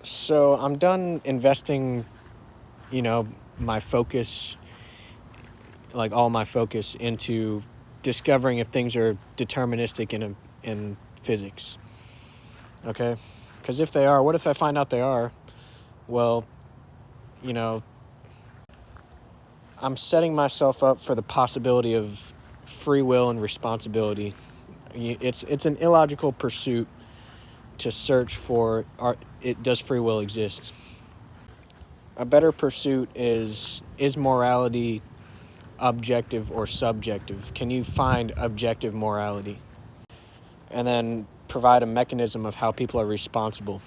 So I'm done investing, you know, my focus, like all my focus into discovering if things are deterministic in physics. Okay? Because if they are, what if I find out they are? Well, you know, I'm setting myself up for the possibility of free will and responsibility. It's an illogical pursuit to search for does free will exist? A better pursuit is morality objective or subjective? Can you find objective morality? And then provide a mechanism of how people are responsible.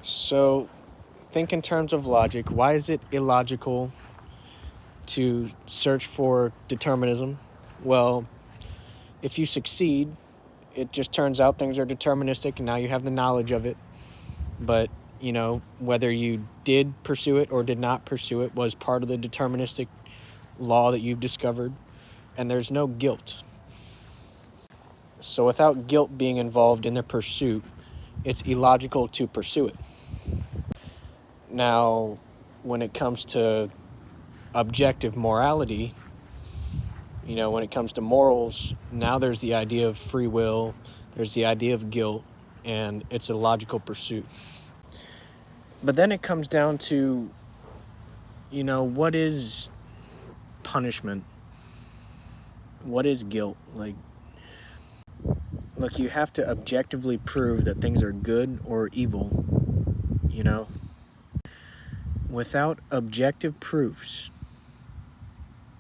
So think in terms of logic. Why is it illogical to search for determinism? Well, if you succeed, it just turns out things are deterministic and now you have the knowledge of it. But, whether you did pursue it or did not pursue it was part of the deterministic law that you've discovered, and there's no guilt. So without guilt being involved in the pursuit, it's illogical to pursue it. Now, when it comes to objective morality, when it comes to morals, now there's the idea of free will, there's the idea of guilt, and it's a logical pursuit. But then it comes down to, what is punishment? What is guilt? Look, you have to objectively prove that things are good or evil, Without objective proofs,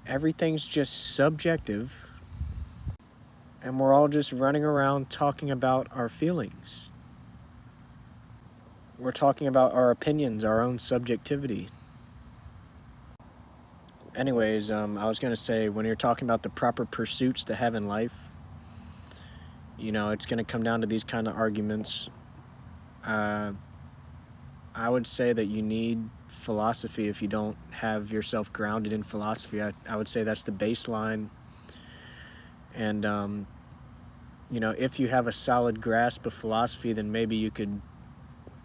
everything's just subjective, and we're all just running around talking about our feelings. We're talking about our opinions, our own subjectivity. Anyways, I was going to say, when you're talking about the proper pursuits to have in life, it's going to come down to these kind of arguments. I would say that you need philosophy. If you don't have yourself grounded in philosophy, I would say that's the baseline. And, if you have a solid grasp of philosophy, then maybe you could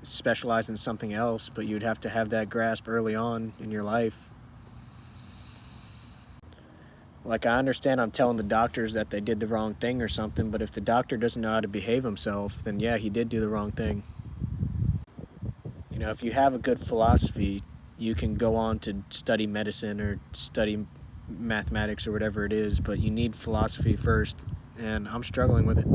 specialize in something else, but you'd have to have that grasp early on in your life. Like, I understand I'm telling the doctors that they did the wrong thing or something, but if the doctor doesn't know how to behave himself, then yeah, he did do the wrong thing. If you have a good philosophy, you can go on to study medicine or study mathematics or whatever it is, but you need philosophy first, and I'm struggling with it.